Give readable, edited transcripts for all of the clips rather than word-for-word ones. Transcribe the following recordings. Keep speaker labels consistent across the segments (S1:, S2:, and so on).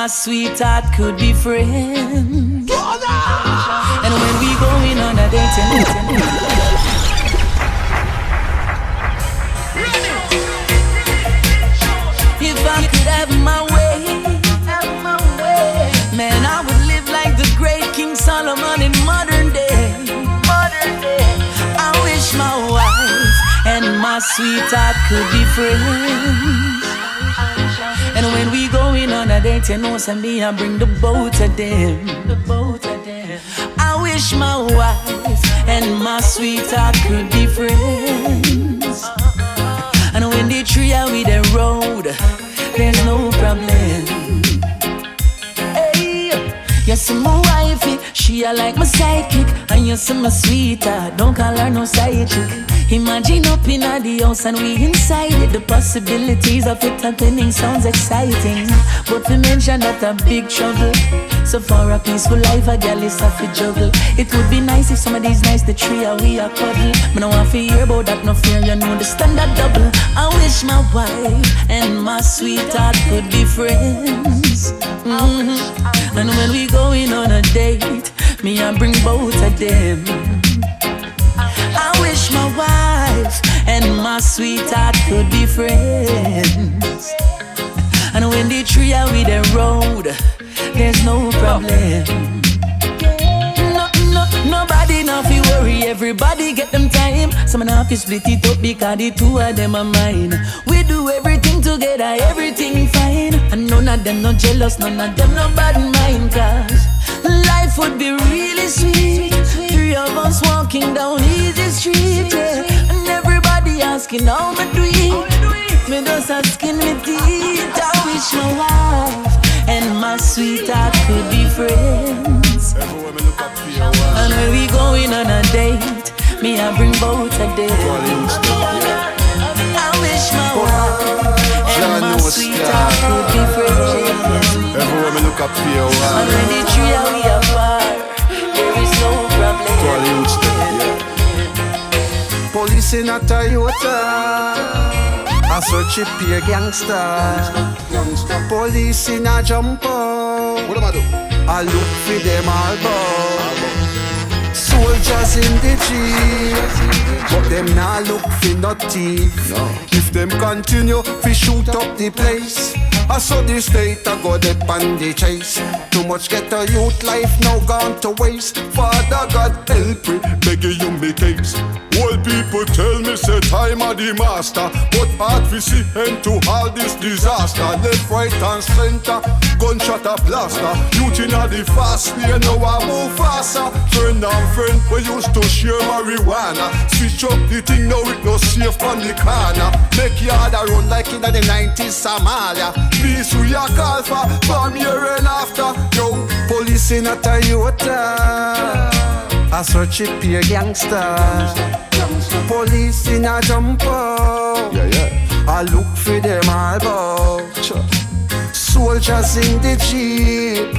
S1: my sweetheart could be friends. And when we going on a date, if I could have my way, man, I would live like the great King Solomon in modern day. I wish my wife and my sweetheart could be friends. And when we going on a date, you know, me I bring the both of them. I wish my wife and my sweetheart could be friends. And when the tree are with the road, there's no problem. Hey, you see my wifey, she a like my sidekick. And you see my sweetheart, don't call her no side chick. Imagine up in the house and we inside it. The possibilities of it happening sounds exciting, but we mention that a big trouble. So for a peaceful life, a girl is have to juggle. It would be nice if somebody's nice, the three are we a cuddle. But no one fear about that, no fear, you know the standard double. I wish my wife and my sweetheart could be friends. And when we going on a date, me I bring both of them. I wish my wife and my sweetheart could be friends. And when the tree are with the road, there's no problem. Nobody now fi worry, everybody get them time. Some now fi split it up because the two of them are mine. We do everything together, everything fine. And none of them no jealous, none of them no bad mind. Cause life would be really sweet, three of us walking down easy street, yeah. And everybody asking how me do it. Me just asking me teeth. I wish my wife and my sweetheart could be friends. And when we going on a date, me I bring both of them. I wish my wife and my sweetheart could be friends.
S2: Everywhere me look up for you.
S1: And when the tree are we apart, there is no problem.
S2: Police in a Toyota, I search it be a gangster. Police in a jumper, what am I do? I look for them all bout. Soldiers in the jeep, but them now look for no thief. If them continue to shoot up the place, I saw the state I go deep on the chase. Too much get a youth life now gone to waste. Father God help me, begging you make case. Old people tell me say time of the master, but hard we see end to all this disaster. Left, right and center, gunshot a blaster. Youth in the fast lane, now I move faster. Friend and friend, we used to share marijuana. Switch up the thing, now it no safe on the corner. Make yard a run like in the 90s Somalia. Peace we a call for, from here and after. Yo, police in a Toyota, I search it be a gangster. Police in a jumper, I look for them all bout. Soldiers in the jeep,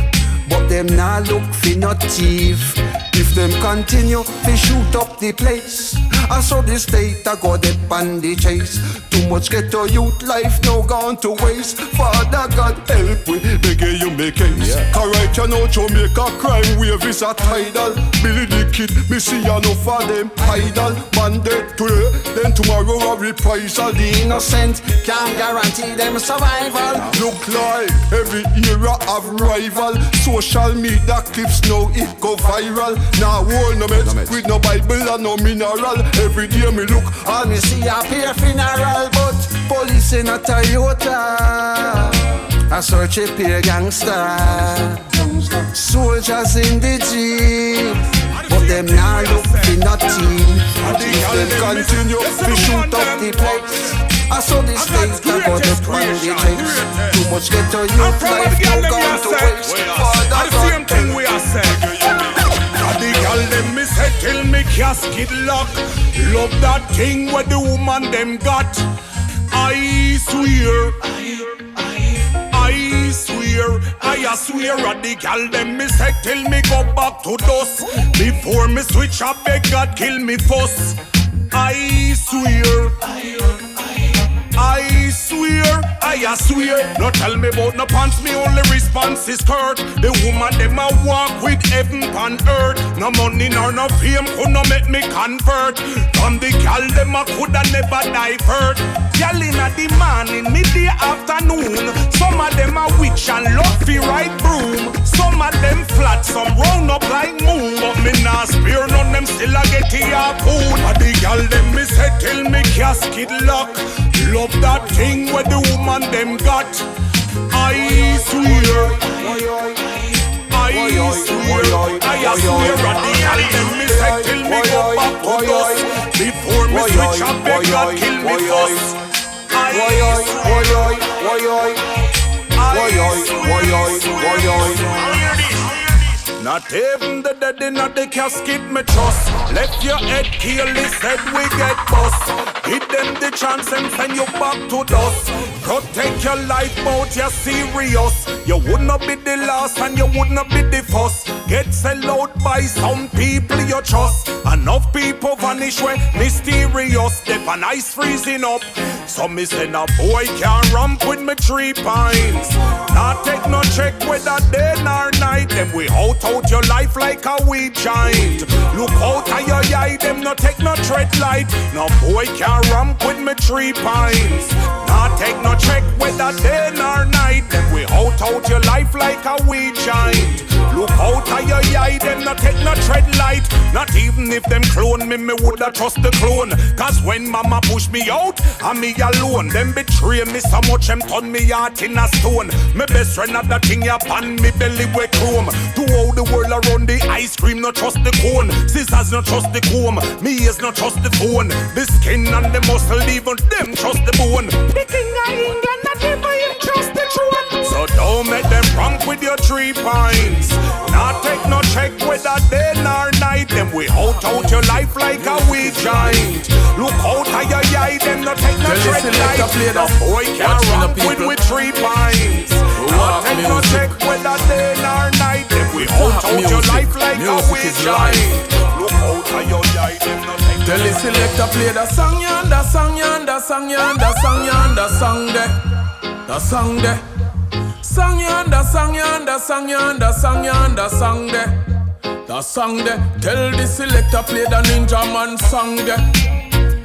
S2: but them now look for no thief. If them continue to shoot up the place, I saw the state I go deep on the chase. Too much ghetto youth life now gone to waste. Father God help we, begging you make case. Cause right you know Jamaica crime wave is a tidal. Billy the Kid, me see enough of them idle. Monday today, then tomorrow a reprisal. The innocent can't guarantee them survival. Look like every era of rival. Social media clips now it go viral. Now hold no meds with no Bible and no mineral. Every day me look and me see a pair funeral. But police in a Toyota, I search a pair gangster. Soldiers in the jeep, but them now look for nothing. If them continue to shoot up the place, I saw this state I got up on the chase. Too much ghetto youth life now gone to waste.
S3: That's the same thing we are saying. The girl them me say till me casket lock. Love that thing where the woman them got. I swear, I swear at the girl them me say till me go back to dust. Before me switch up, beg God kill me first. I swear, I swear. No tell me about no pants, me only response is skirt. The woman them a walk with heaven on earth. No money nor no fame could no make me convert. From the gal them a coulda never divert. Gal inna the morning, midday, afternoon. Some of them a witch and love fi ride broom. Some of them flat, some round up like moon. But me nah spare none, them still a get the harpoon. And the gal them me say till me casket lock. Love that thing where the woman them got. I swear, I swear, and the gal them me say till me go back to dust. Before me switch up, beg God kill me first. Not even the dead in the casket me trust. Left your head careless, said we get bust. Give them the chance and send you back to dust. Protect your life, but you're serious. You would not be the last and you would not be the first. Get sell out by some people you trust. Enough people vanish when mysterious. They pan ice freezing up. So me say a boy can't ramp with me 3 pints. Not take no check whether day or night. Them we out your life like a weed giant. Look out of your eye, them no take no tread light. No boy can't ramp with me 3 pints. Not take no check whether day or night. Them we out your life like a weed giant. Look out of your eye, them no take no tread light. Not even if them clone me woulda trust the clone. Cause when mama push me out, and me alone. Them betray me so much, them turn me heart in a stone. Me best friend of the thing upon me belly we chrome. To all the world around the ice cream, no trust the cone. Scissors no trust the comb, me ears no trust the phone. The skin and the muscle, even them trust the bone. The king of England, not even trust the throne. So don't make them rank with your 3 pints. Not take no check whether day or night. Them we out your life like a weed giant. Look out of your eye, them no take no tread light. No boy can't rank with 3 pints. Not take no check whether day or night. Them we out your life like a weed giant. Look out of your eye, them no take no.
S4: Tell the selector play the song yonder, song yonder, song yonder, song yonder, song there, the song there. Song yonder, song yonder, song yonder, song yonder, song there, the song there. Tell the selector play the Ninja Man song there.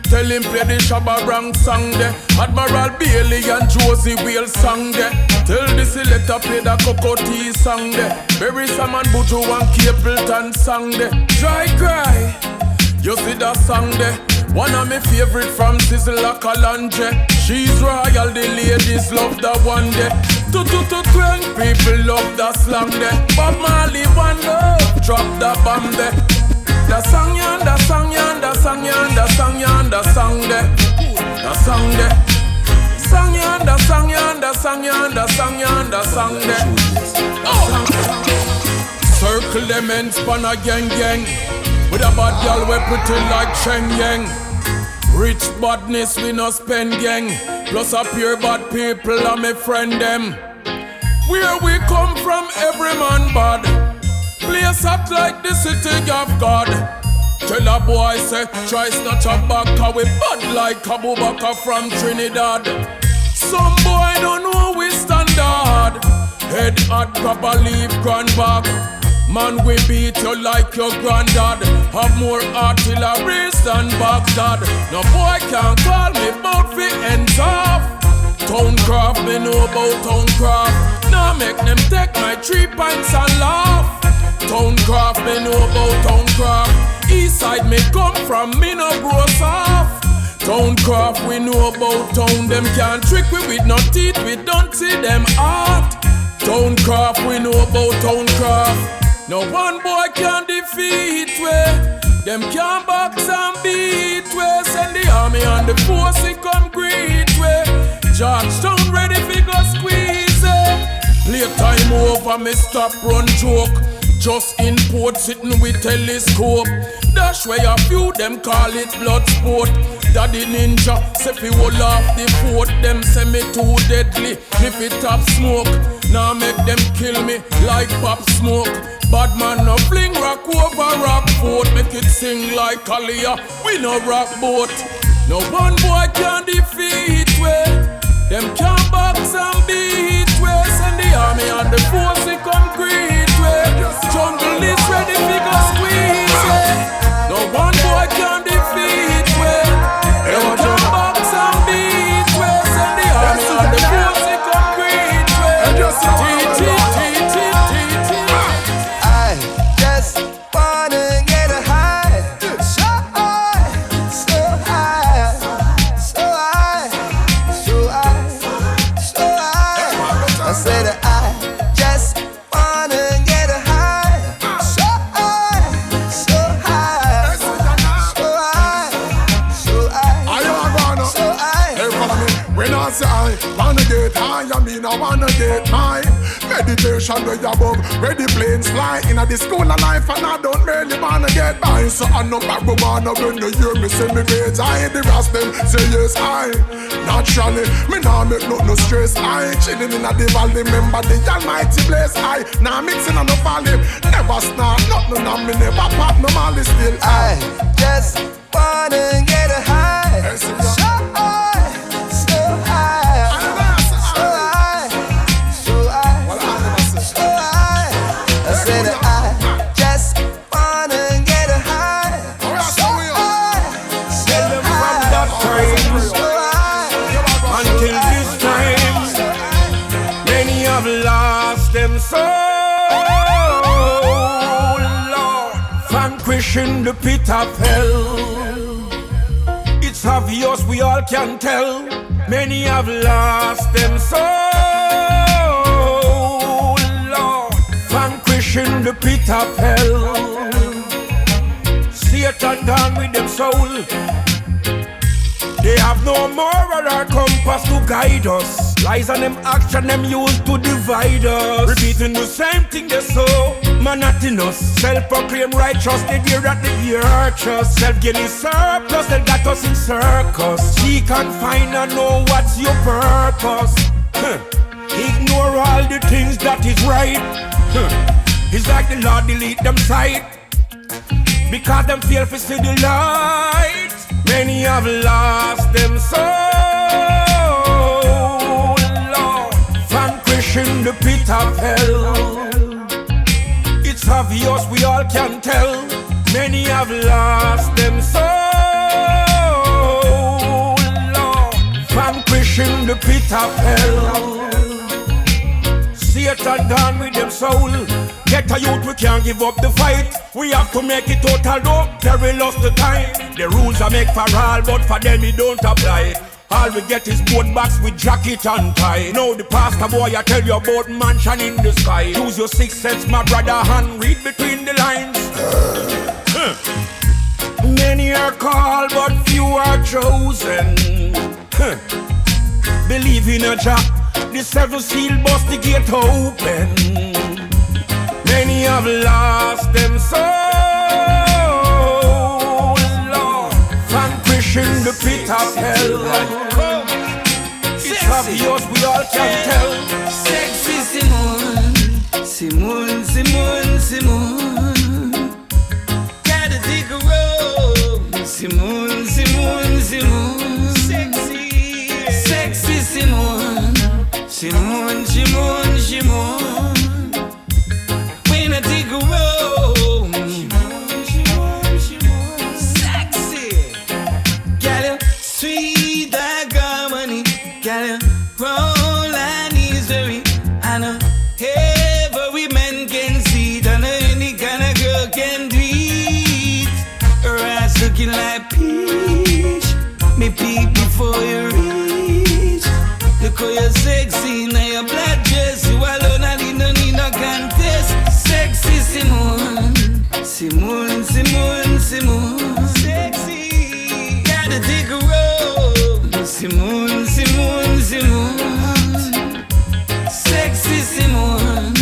S4: Tell him play the Shabba Rank song there. Admiral Bailey and Josie Whale song there. Tell the selector play the Cocoa Tea song there. Barry Sam and Buju and Capleton song there. Dry Cry, you see that song there. One of my favorite from Sizzle Kalange. She's royal, the ladies love that one day. 2 people love that slang there. Bob Marley one love, drop that bomb there. The song yonder, song yonder, song yonder, song yonder, song there. The song there. Song yonder, song yonder, song yonder, song yonder, song there. Circle them and span a gang gang. With a bad girl we pretty like Cheng Yang. Rich badness we no spend gang. Plus a pure bad people and me friend them. Where we come from every man bad. Place hot like the city of God. Tell a boy say try snatch a back. Cause we bad like Abu Bakr from Trinidad. Some boy don't know we standard. Head hot grab a leave grand bag. Man, we beat you like your granddad. Have more artillery than Baghdad. No boy can't call me bout fi ends off. Towncraft, me know about Towncraft. Now make them take my 3 pints and laugh. Towncraft, me know about Towncraft. East side me come from, me no gross off. Towncraft, we know about town. Them can't trick we with no teeth, we don't see them art. Towncraft, we know about Towncraft. No one boy can defeat we. Them can't box and beat we. Send the army and the force it come greet we. Georgetown ready fi go squeeze it. Play time over, me stop run joke. Just import sitting with telescope. Dash where a few them call it blood sport. Daddy Ninja say fi hold off the fort. Them say me too deadly if it top smoke. Now make them kill me like pop smoke. Bad man no fling rock over rock fort. Make it sing like Kalia, we no rock boat. No one boy can defeat we. Them can't box and beat ways, and the army and the force they concrete way. Jungle is ready to go squeeze way. No one boy can defeat way. Them can't box and beat ways, and the army and the force they concrete way.
S5: I just wanna get a high, so high, so high, so high, so high, so high. I said I just wanna get a high, so high, so high, so high, so high, so high.
S3: Hey, follow me. When I say I wanna get high, I mean I wanna get high. Meditation way above, where the planes fly. In the school of life and I don't really wanna get by. So I know marijuana when you hear me say me grades high. The rest them say yes I. Naturally, me nah make no stress I. Chilling in the valley, remember the almighty place I. Nah mixing on the valley, never snap, nothing on me, never pop no malice still
S5: I just wanna get a high, so high, so high, so high, so high, so high. I said I just wanna get a high, so high, so high, so high.
S4: Until this time, many have lost them soul, Lord, vanquishing the pit of hell. It's obvious we all can tell. Many have lost them soul, Lord, vanquishing the pit of hell. Satan down with them soul. They have no moral or compass to guide us. Lies and them action them used to divide us. Repeating the same thing they saw, monotonous. Self-proclaimed righteous, they dare at the virtuous. Self-gain surplus, they got us in circus. She can't find and know what's your purpose. Ignore all the things that is right. It's like the Lord delete them sight, because them fail to see the light. Many have lost them soul, Lord, vanquishing the pit of hell. It's obvious we all can tell. Many have lost them soul, Lord, vanquishing the pit of hell. Satan down with them soul. Get a youth, we can't give up the fight. We have to make it total though, very lost the time. The rules are make for all, but for them it don't apply. All we get is boat box with jacket and tie. Now the pastor boy I tell you about mansion in the sky. Use your sixth sense my brother and read between the lines. Many are called but few are chosen. Believe in a Jah, the seven seal bust the gate open. Many have lost them soul, Lord, vanquishing the pit of hell. It's obvious we all can tell.
S1: Sexy Simone, Simone, Simone, Simone. Gotta dig a road. Simone, Simone, Simone. Sexy Simone, Simone, Simone, Simone. When I dig a road, Simone, Simone. Sexy, got a sweet like harmony, got a roll and easy. I know every man can see it, I know any kind of girl can do it. Her eyes looking like peach, me peep before you reach. Look how you're sexy, now your black dress, you alone, I need no contest. Sexy Simone, Simone, Simone, Simone. Sexy, gotta take a road. Simone, Simone, Simone. Sexy Simone,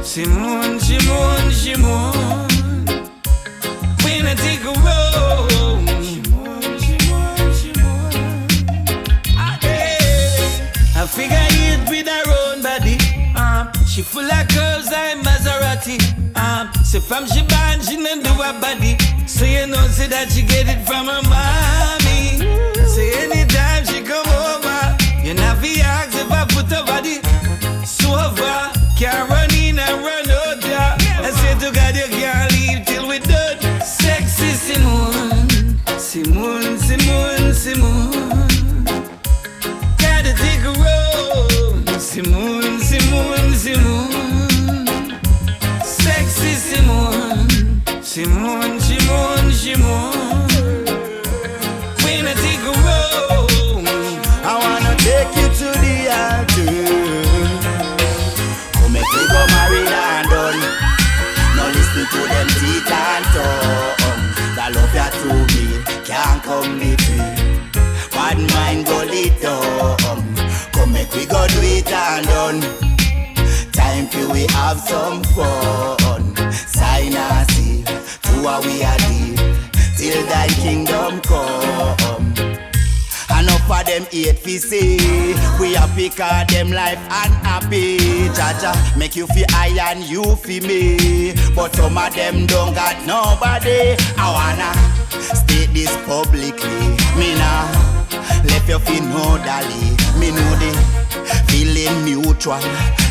S1: Simone, Simone, Simone. When I take a road, Simone, Simone, Simone. I figure it with her own body. She full of curves like Maserati. So from she born, she don't do her body. So you know, say that she get it from her mommy. So anytime she come over, you not be
S6: somebody sober. Can't run in and run out, yeah. I say to God, you can't leave till we done. Sexy Simone, Simone, Simone, Simone. Gotta take a road. Simone, Simone, Simone. Sexy Simone, Simone, Simone, Simone. When I take a road, I wanna take you to the altar. Come make me go married and done. Now listen to them teeth and tongue. That love ya to me can't come between. Bad mind go lit down. Come make we go do it and done. Time for we have some fun. Sign a seal to what we are deal till thy kingdom come. Enough of them hate fi see. We happy cause them life unhappy. Jaja make you feel I and you feel me. But some of them don't got nobody. I wanna state this publicly. Me nah left you feel no dolly. Me know the feeling mutual.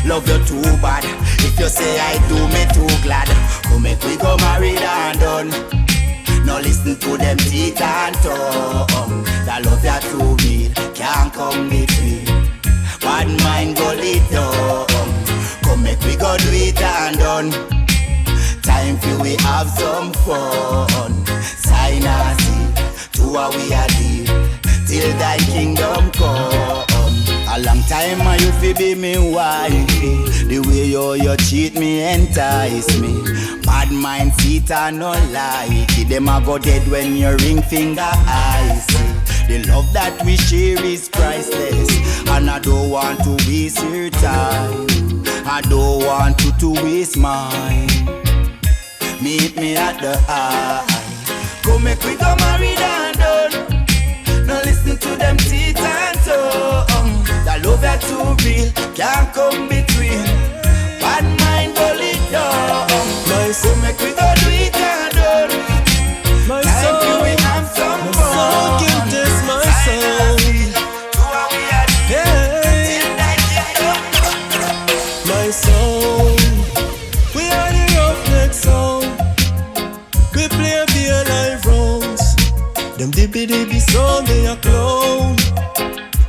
S6: Love you too bad. If you say I do, me too glad. Come make we go married and done. Now listen to them teeth and tongue. That love ya too real can't come between. Bad mind go lit down. Come make we go do it and done. Time for we have some fun. Sign a seal to what we are deal till thy kingdom come. A long time I you fi be me wife. The way you cheat me entice me. Bad mind seat and no like it. Them a go dead when you ring finger icy. The love that we share is priceless. And I don't want to waste your time. I don't want you to waste mine. Meet me at the high. Come make we go married and done. Now listen to them teeth and tongue. That love that too real can't come between. Bad mind go lit down. My soul make we go do it and done. My soul, we have some fun. My soul can taste my soul. Hey, my soul, we are the roughneck sound. We play the live rounds. Them dibby sound they a clown.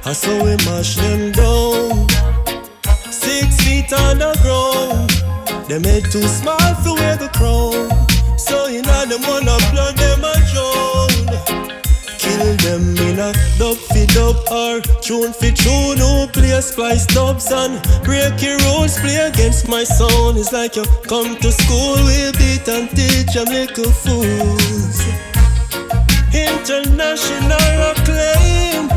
S6: I saw we mash them down. 6 feet on the ground. Them head too small to wear the crown. So you know them wanna blood them a drown. Kill them in a dub fi dub or tune fi tune. Who play splice dubs and break your rules. Play against my sound. It's like you come to school. We beat and teach them little fools. International acclaim.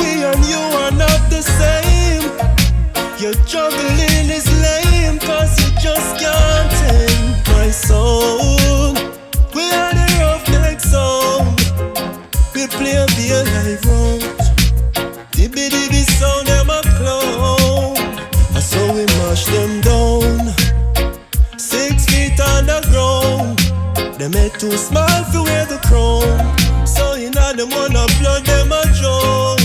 S6: We and you are not the same. Your juggling is lame, cause you just can't tame my soul. We are the roughneck sound. We play the live round. Dibby sound, them a clown. I saw we mash them down. 6 feet on the ground. Them head too small to wear the crown. So you know them wanna blood them a drown.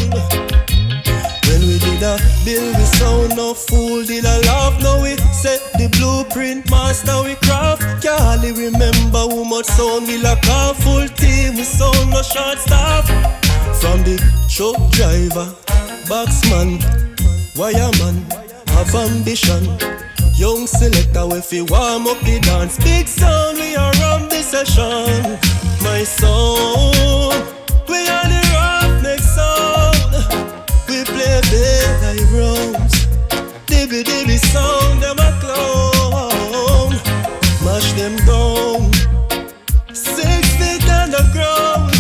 S6: When we did a build the sound, no fool did a laugh. Now we set the blueprint, master we craft. Can't hardly remember how much sound we lack. A full team, we sound no short staff. From the truck driver, boxman, wireman, have ambition. Young selector, if you warm up the dance. Big sound, we are on the session. My sound, we are the roughneck sound. We play big live rounds. Dibby sound, them a clown. Mash them down. 6 feet on the ground.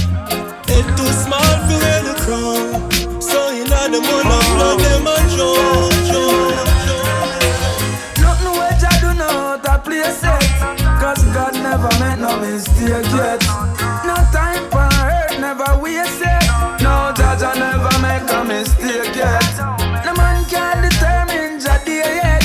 S6: Head too small to wear the crown. So you know them wanna blood them a joke.
S5: Nothing what Jah do know to play set. Cause God never make no mistake yet. No time for hurt, never waste it. No Jah never make a mistake yet. No man can determine Jah day yet.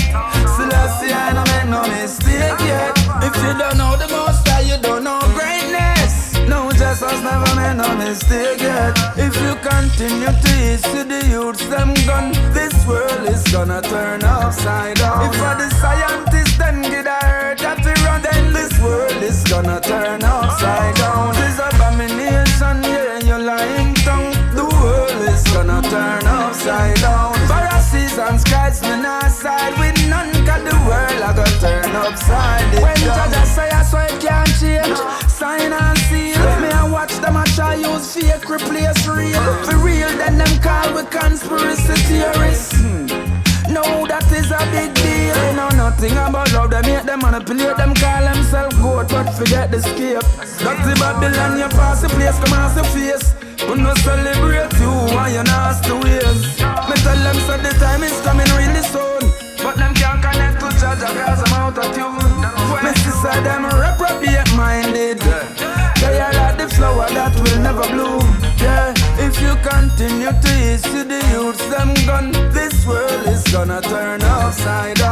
S5: Still I see I no make no mistake yet. If you don't know the most, you don't know greatness. No Jesus never made no mistake yet. If you continue to issue the youths them gun, this world is gonna turn upside down. If for the scientists then get a hurt after run, then this world is gonna turn upside down. This abomination, yeah, you're lying tongue. The world is gonna turn upside down. Pharisees and scribes, me not side with none, cause the world I gonna turn upside down. When Jah say I so it can't change, sign and seal. Me I watch them a try use fake replace real. For real then them call we conspiracy theorists. No, that is a big deal. They know nothing about love, they make them manipulate. Them call themselves good, but forget the scape. Dirty Babylon, you pass the place, come on the face. We no celebrate you and your nasty ways. Me tell them so the time is coming really soon, but them can't connect to Jah cause I'm out of tune. Me sister them reprobate minded. They are like the flower that will never bloom. Yeah, if you continue to issue the youths them gun, this world is gonna turn upside down.